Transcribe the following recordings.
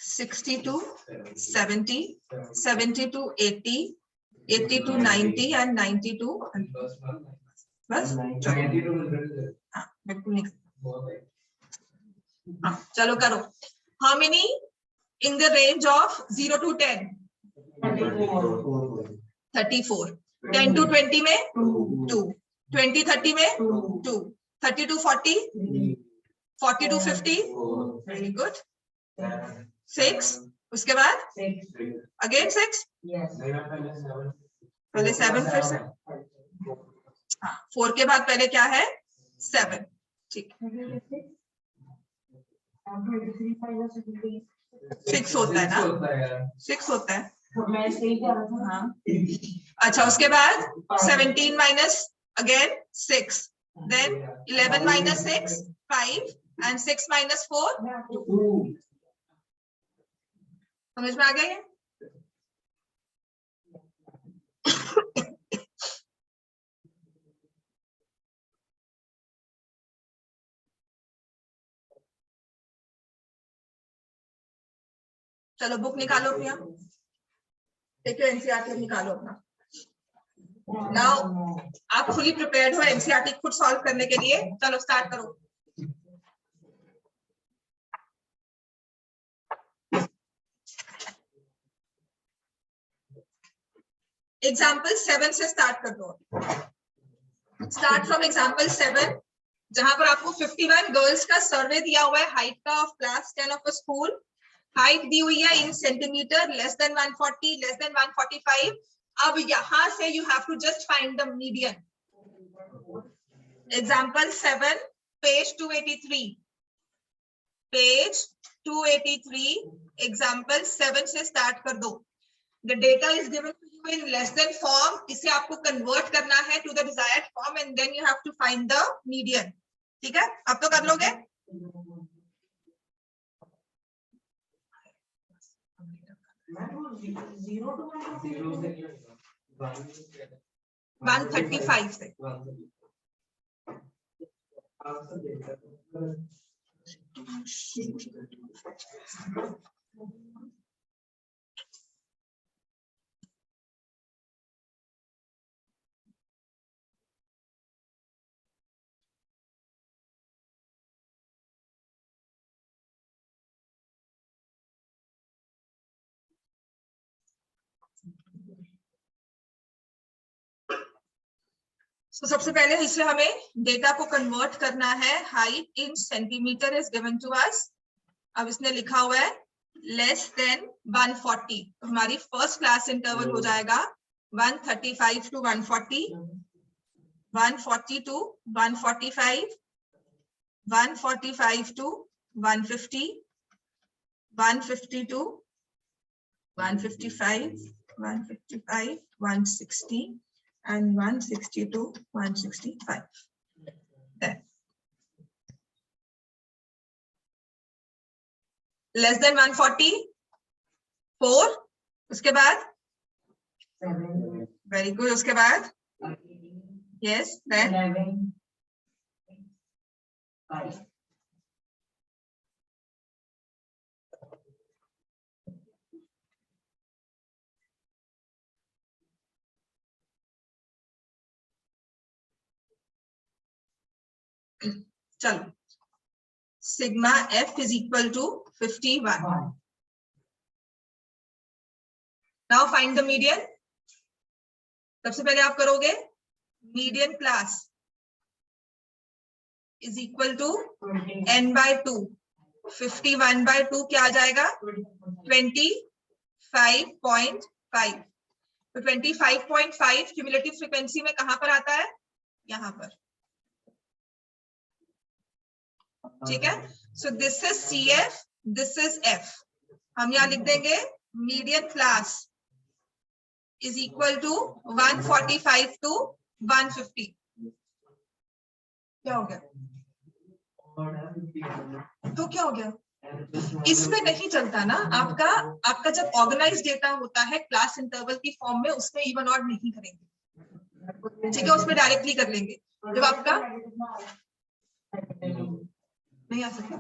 60 to 70, 70 to 80, 80 to 90 and 90 to 100. बस बिल्कुल नहीं। चलो करो। How many in the range of 0 to 10? 34. 10 to 20 में 2, 20 30 में 2, 30 to 40, 40 to 50, very good, 6, उसके बाद again 6, पहले 7 फिर से, हाँ 4 के बाद पहले क्या है 7, ठीक, 6 होता है ना, 6 होता है, हाँ। अच्छा उसके बाद 17 minus again 6, then 11 minus 6 5 and 6 minus 4 2. समझ में आ गया ये? चलो बुक निकालो अपनी, देखो एनसीईआरटी निकालो अपना। नाउ आप फुली प्रिपेयर्ड हो एनसीईआरटी खुद सॉल्व करने के लिए, चलो स्टार्ट करो। एग्जाम्पल 7 से स्टार्ट कर दो। स्टार्ट फ्रॉम एग्जाम्पल 7 जहां पर आपको 51 गर्ल्स का सर्वे दिया हुआ है हाइट का of class 10 of a school. Height दी हुई है in centimetre, less than 140, less than 145। अब यहां से you have to just find the median. Example 7 page 283, page 283 example 7 से स्टार्ट कर दो। The data is given to you in less than form, इसे आपको कन्वर्ट करना है to the desired form and then you have to find the median. ठीक है, अब तो कर लोगे। 135 से तो सबसे पहले इसे हमें डेटा को कन्वर्ट करना है। Height in centimetre is given to us. अब इसने लिखा हुआ है लेस देन 140, तो हमारी फर्स्ट क्लास इंटरवल हो जाएगा 135 to 140, 140 to 145, 145 to 150, 150 to 155, 155, 160 and 160 to 165. Then less than 140 4, उसके बाद very good, उसके बाद yes, then 5. चलो sigma F is equal to 51। Now find the median. सबसे पहले आप करोगे median class is equal to n/2। 51/2 क्या आ जाएगा 25.5। तो 25.5 क्यूमुलेटिव फ्रीक्वेंसी में कहां पर आता है, यहां पर। ठीक है, so this is CF, this is F। हम यहाँ लिख देंगे median class is equal to 145 to 150। क्या हो गया, तो क्या हो गया, इसमें नहीं चलता ना आपका जब ऑर्गेनाइज डेटा होता है क्लास इंटरवल की फॉर्म में, उसमें इवन ऑड नहीं करेंगे। ठीक है, उसमें डायरेक्टली कर लेंगे। जब आपका नहीं आ सकता,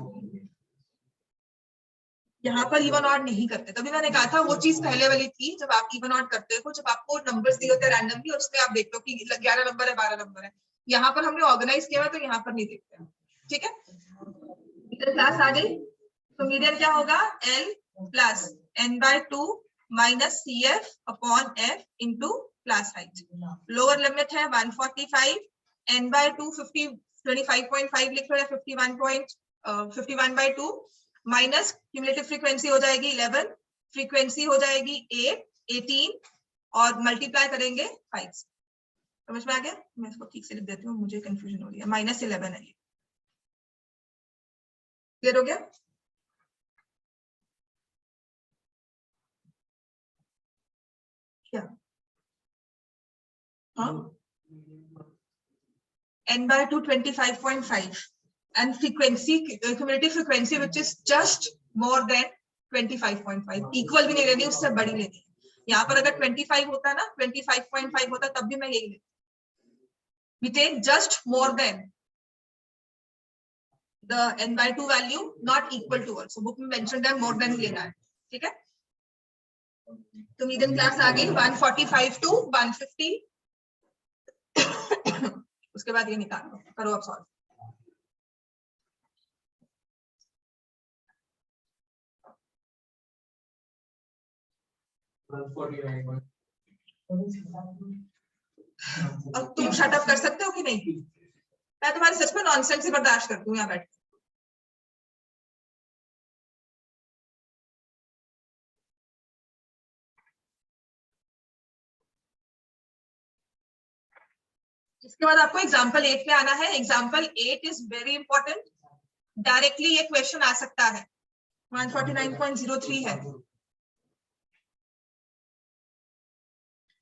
यहाँ पर इवन ऑड नहीं करते, तभी मैंने कहा था वो चीज पहले वाली थी जब आप इवन ऑड करते हो, जब आपको नंबर्स दिए होते हैं रैंडमली और उसमें आप देखते हो कि 11 नंबर है 12 नंबर है। यहाँ पर हमने ऑर्गेनाइज किया हुआ तो यहाँ पर नहीं देखते हैं। ठीक है, क्लास आ गई। तो मीडियन क्या होगा, L plus n/2 minus CF upon F into class height. Lower limit है 145, n/2 25.5 लिख लो या 51/2 माइनस क्यूमुलेटिव फ्रीक्वेंसी हो जाएगी 11, फ्रीक्वेंसी हो जाएगी 18 और मल्टीप्लाई करेंगे 5। समझ में आ गया? मैं इसको ठीक से लिख देती हूँ, मुझे कंफ्यूजन हो रही है। -11 है ये। क्लियर हो गया? क्या? हाँ, n/2 25.5 and frequency, cumulative frequency which is just more than 25.5, equal भी नहीं लेनी, उससे बड़ी लेनी है। यहाँ पर अगर 25 होता ना, 25.5 होता तब भी मैं यही लेती। We take just more than the n/2 value, not equal to also। Book में मेंशन है more than लेना है। ठीक है, तो मीडियन क्लास आ गई 145 to 150। उसके बाद ये निकालो, करो अब सॉल्व। अब तुम शटअप कर सकते हो कि नहीं? मैं तुम्हारे सच में नॉनसेंस से बर्दाश्त करती हूँ यहाँ बैठ। इसके बाद आपको एग्जाम्पल 8 पे आना है। Example 8 is very important, directly ये क्वेश्चन आ सकता है। 149.03 है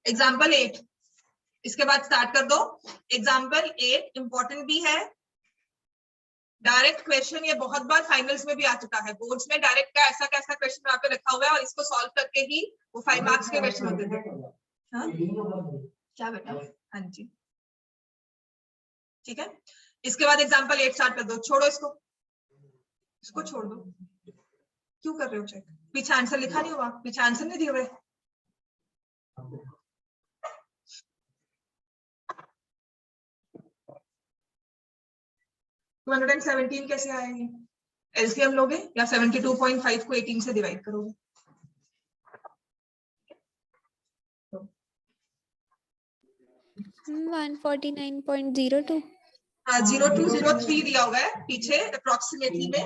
एग्जाम्पल 8। इसके बाद स्टार्ट कर दो। एग्जाम्पल 8 इंपॉर्टेंट भी है, डायरेक्ट क्वेश्चन ये बहुत बार फाइनल्स में भी आ चुका है। बोर्ड्स में डायरेक्ट का ऐसा कैसा क्वेश्चन वहां पे रखा हुआ है और इसको सॉल्व करके ही वो 5 मार्क्स के क्वेश्चन होते थे। हाँ क्या बेटा? हाँ जी ठीक है। इसके बाद एग्जाम्पल 8 स्टार्ट कर दो। छोड़ो इसको, इसको छोड़ दो। क्यों कर रहे हो चेक? पीछे आंसर लिखा नहीं हुआ, पीछे आंसर नहीं दिए हुए। तो 117 कैसे आएंगे? एलसीएम लोगे या 72.5 को 18 से डिवाइड करोगे? Hmm, 149.02। हाँ 0203 दिया हुआ है पीछे अप्रोक्सीमेटली में।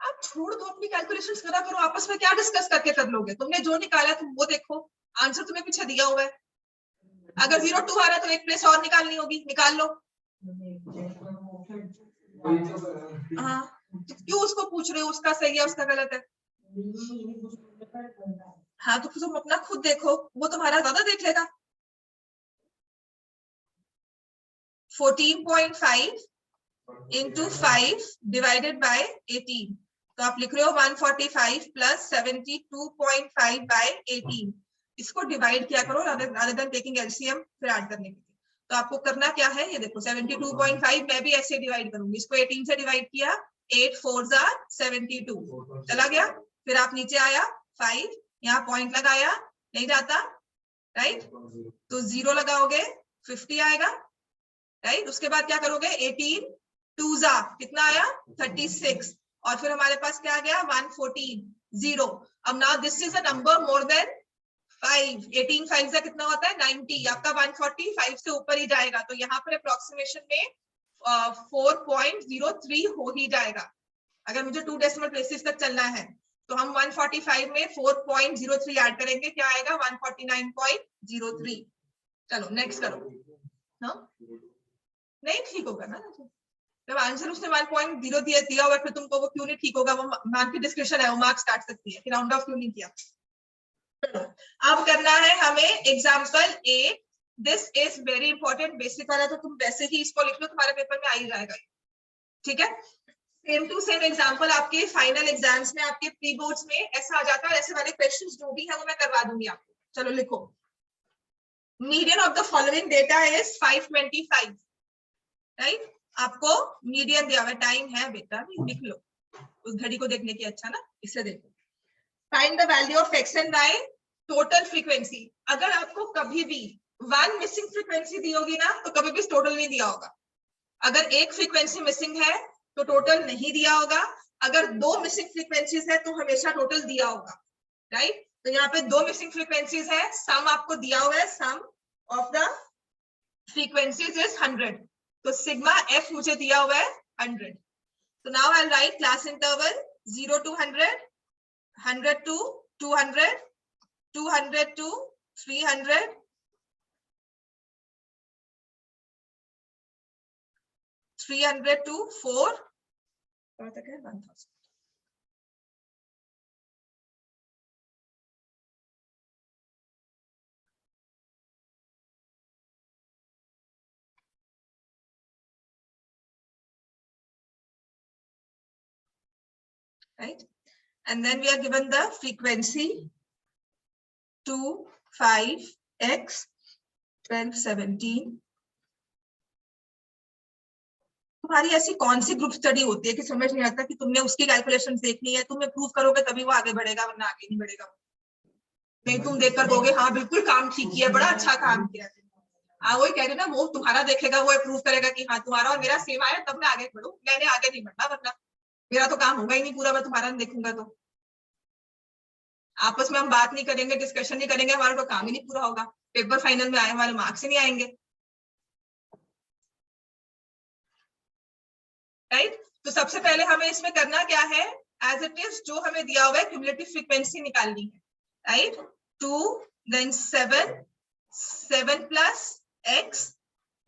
आप छोड़ दो, अपनी कैलकुलेशंस करा करो, आपस में क्या डिस्कस करके कर लोगे? तुमने जो निकाला तुम वो देखो, आंसर तुम्हें पीछे दिया हुआ है। अगर 02 आ रहा है तो एक प्लेस और निकालनी होगी, निकाल लो। हाँ तो क्यों उसको पूछ रहे हो उसका सही है उसका गलत है? हाँ तो तुम अपना खुद देखो, वो तुम्हारा ज्यादा देख लेगा। 14.5 into 5 divided by 18, तो आप लिख रहे हो 145 plus 72.5 by 18। इसको डिवाइड किया करो rather than taking LCM फिर ऐड करने के लिए। तो आपको करना क्या है, ये देखो 72.5 मैं भी ऐसे डिवाइड करूंगी, इसको 18 से डिवाइड किया, 8 4s are 72 चला गया। फिर आप नीचे आया 5, यहाँ पॉइंट लगाया, नहीं जाता राइट, तो 0 लगाओगे 50 आएगा राइट। उसके बाद क्या करोगे, 18 2s कितना आया 36 और फिर हमारे पास क्या आ गया 114 0। अब now this is a number more than 5। 18 5 से कितना होता है 90, आपका 145 से ऊपर ही जाएगा, तो यहाँ पर अप्रोक्सीमेशन में 4.03 हो ही जाएगा। अगर मुझे 2 डेसिमल प्लेसेस तक चलना है तो हम 145 में 4.03 ऐड करेंगे, क्या आएगा 149.03। चलो नेक्स्ट करो। हाँ नहीं ठीक होगा ना, जब आंसर उसने 1.0 दिया हुआ फिर तुमको वो क्यों नहीं ठीक होगा? वो मार्क की डिस्क्रिप्शन है, वो मार्क्स काट सकती है, फिर राउंड ऑफ क्यों नहीं किया? अब करना है हमें example 8। This is very important, basic वाला तो तुम वैसे ही इसको लिख लो, तुम्हारे पेपर में आ ही जाएगा। ठीक है, सेम टू सेम एग्जाम्पल आपके फाइनल एग्जाम्स में, आपके प्री बोर्ड्स में ऐसा आ जाता है। ऐसे वाले क्वेश्चंस जो भी है वो मैं करवा दूंगी आपको। चलो लिखो, median of the following data is 525 right. आपको मीडियन दिया हुआ, टाइम है बेटा लिख लो, उस घड़ी को देखने की अच्छा ना, इससे देखो। Find the value of x and y total frequency. अगर आपको कभी भी वन मिसिंग फ्रीक्वेंसी दी होगी ना, तो कभी भी टोटल नहीं दिया होगा। अगर एक फ्रीक्वेंसी मिसिंग है तो टोटल नहीं दिया होगा, अगर दो मिसिंग फ्रीक्वेंसीज है तो हमेशा टोटल दिया होगा, राइट। तो यहाँ पे दो मिसिंग फ्रीक्वेंसीज है, सम आपको दिया हुआ है, सम ऑफ द फ्रीक्वेंसीज इज 100, तो सिग्मा एफ मुझे दिया हुआ है 100। तो now I right class interval 0 to 100, 100 to 200, 200 to 300, 300 to 4, और तक है 1000। Right, and then we are given the frequency 2, 5, x, 12, 17। तुम्हारी ऐसी कौन सी ग्रुप स्टडी होती है कि समझ नहीं आता कि तुमने उसकी कैलकुलेशन देखनी है, तुम प्रूव करोगे तभी वो आगे बढ़ेगा, वरना आगे नहीं बढ़ेगा। नहीं तुम देखकर कहोगे हाँ बिल्कुल काम ठीक किया, बड़ा अच्छा काम किया। वही कह रहे ना, वो तुम्हारा देखेगा, वो प्रूव करेगा कि हाँ तुम्हारा और मेरा सेम आया, तब मैं आगे बढ़ू, मैंने आगे नहीं बढ़ना, वरना मेरा तो काम होगा ही नहीं पूरा, मैं तुम्हारा नहीं देखूंगा। तो आपस में हम बात नहीं करेंगे, डिस्कशन नहीं करेंगे, हमारा तो काम ही नहीं पूरा होगा, पेपर फाइनल में आए हमारे मार्क्स ही नहीं आएंगे, राइट। तो सबसे पहले हमें इसमें करना क्या है, एज इट इज जो हमें दिया हुआ है क्यूमुलेटिव फ्रीक्वेंसी निकालनी है, right. 2 then 7, 7 plus x,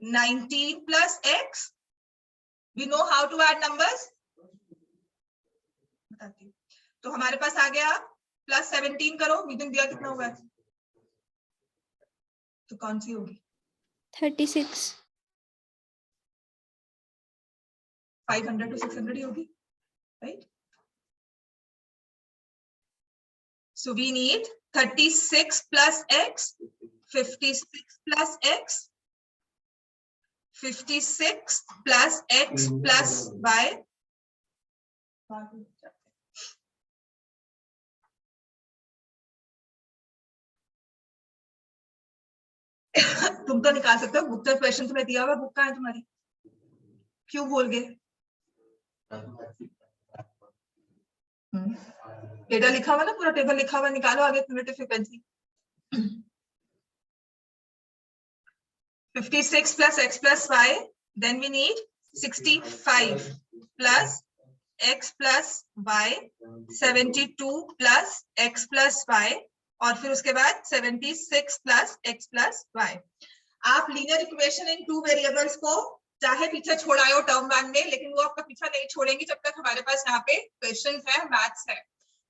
19 plus x, we know how to add numbers। तो हमारे पास आ गया प्लस 17 करो, मीडियम दिया कितना हुआ है, तो कौन सी होगी 36। 500 to 600 ही होगी, right. So we need 36 plus x, 56 plus x, 56 plus x plus y। तुम तो निकाल सकते हो, बुक का क्वेश्चन तुम्हें दिया हुआ, बुक कहाँ है तुम्हारी, क्यों बोल गए। डेटा लिखा हुआ ना, पूरा टेबल लिखा हुआ, निकालो आगे cumulative frequency. 56 plus x plus y, then we need 65 plus x plus y, 72 plus x plus y, और फिर उसके बाद 76 plus x plus y। आप linear equation in two variables को चाहे पीछे छोड़ाओ टर्म 1 में, लेकिन वो आपका पीछा नहीं छोड़ेंगी जब तक हमारे पास यहाँ पे क्वेश्चंस है, मैथ्स है।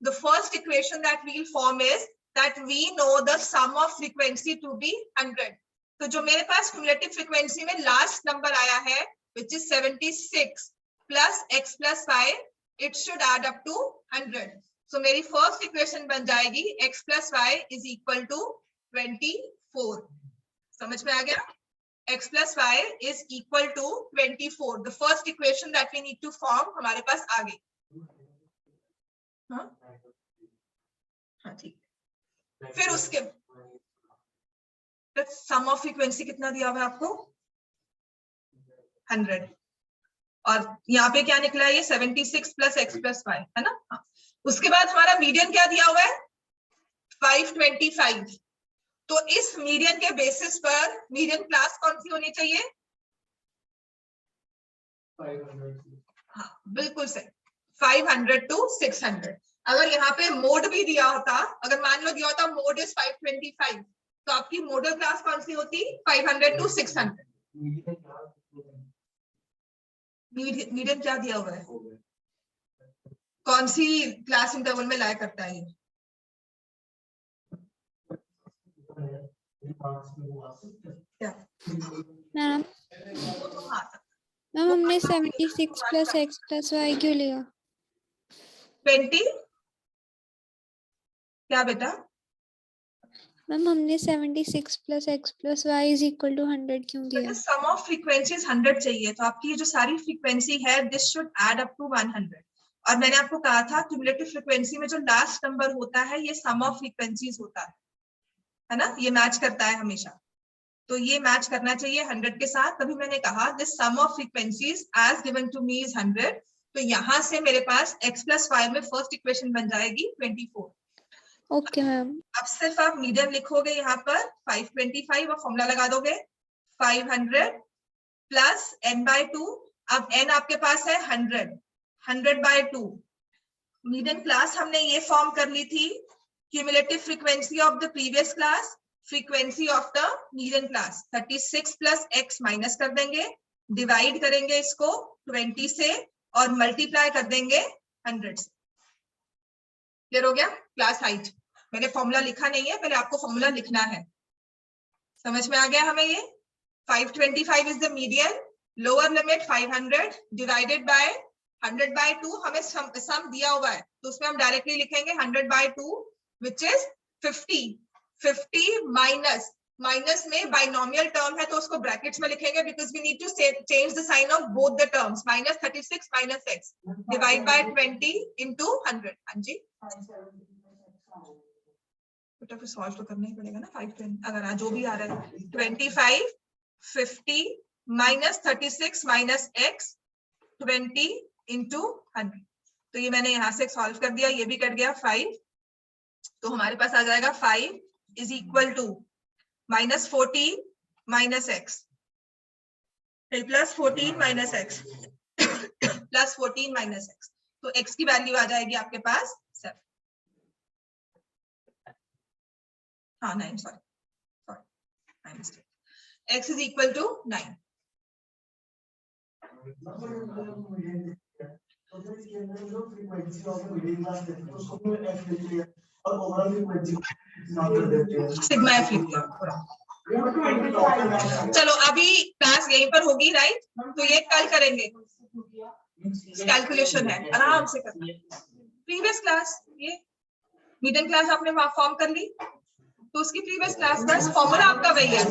The first equation that we'll form is that we know the sum of frequency to be 100। तो जो मेरे पास क्यूमुलेटिव फ्रीक्वेंसी में लास्ट नंबर आया है which is 76 plus x plus y, it should add up to 100। So मेरी first equation बन जाएगी x plus y is equal to 24। समझ में आ गया, x plus y is equal to 24। The first equation that we need to form हमारे पास आ गई। हाँ ठीक, फिर उसके सम ऑफ फ्रीक्वेंसी कितना दिया हुआ है आपको 100, और यहाँ पे क्या निकला है, ये 76 plus x plus y है ना। हाँ। उसके बाद हमारा मीडियन क्या दिया हुआ है 525। तो इस मीडियन के बेसिस पर मीडियन क्लास कौन सी होनी चाहिए, 500। हाँ बिल्कुल सही, 500 to 600। अगर यहाँ पे मोड भी दिया होता, अगर मान लो दिया होता मोड इज 525, तो आपकी मोडल क्लास कौन सी होती 500 to 600। मीडियन क्या दिया हुआ है, कौन सी क्लास इंटरवल में लाया करता है ये, क्या मैम हमने 76 plus x plus y क्यों लिया, 20 क्या बेटा, मैम हमने 76 plus x plus y is equal to 100 क्यों दिया। सम ऑफ फ्रीक्वेंसीज 100 चाहिए, तो आपकी ये जो सारी फ्रीक्वेंसी है this should add up to 100। और मैंने आपको कहा था क्यूमुलेटिव फ्रीक्वेंसी में जो लास्ट नंबर होता है ये सम ऑफ फ्रीक्वेंसीज होता है ना, ये मैच करता है हमेशा, तो ये मैच करना चाहिए 100 के साथ। तभी मैंने कहा this sum of frequencies as given to me is 100, तो यहाँ से मेरे पास x + 5 में फर्स्ट इक्वेशन बन जाएगी 24। Okay ma'am. अब सिर्फ आप मीडियन लिखोगे यहाँ पर 525 और फॉर्मूला लगा दोगे 500 प्लस n/2। अब n आपके पास है 100/2। मीडियन क्लास हमने ये फॉर्म कर ली थी, cumulative frequency of the previous class, frequency of the median class. 36 + x minus कर देंगे, डिवाइड करेंगे इसको 20 से और मल्टीप्लाई कर देंगे 100 से। क्लियर हो गया? क्लास हाइट मैंने फॉर्मूला लिखा नहीं है, पहले आपको फॉर्मूला लिखना है। समझ में आ गया हमें ये? 525 is the median, lower limit 500 divided by 100/2। हमें सम दिया हुआ है तो उसमें हम डायरेक्टली लिखेंगे 100/2 विच इज 50। 50 माइनस में बाइनोमियल टर्म है तो उसको ब्रैकेट्स में लिखेंगे because we need to change the sign of both the terms. -36 - x divide by 20 into 100। हाँ जी बेटा फिर सॉल्व तो करना ही पड़ेगा ना। 5 अगर जो भी आ रहा है 25 50 -36 - x 20 into 100। तो ये मैंने यहाँ से सॉल्व कर दिया, ये भी कट गया 5, तो हमारे पास आ जाएगा 5 is equal to -14 - x plus 14 - x plus 14 - x। तो x की वैल्यू आ जाएगी आपके पास 7। हाँ 9, sorry x is equal to 9। Sigma f लिख दिया पूरा। चलो अभी क्लास यहीं पर होगी, राइट? तो ये कल करेंगे, कैलकुलेशन है, आराम से करना। प्रीवियस क्लास ये मीडियन क्लास आपने फॉर्म कर ली, तो उसकी प्रीवियस क्लास बस फॉर्मूला आपका वही है।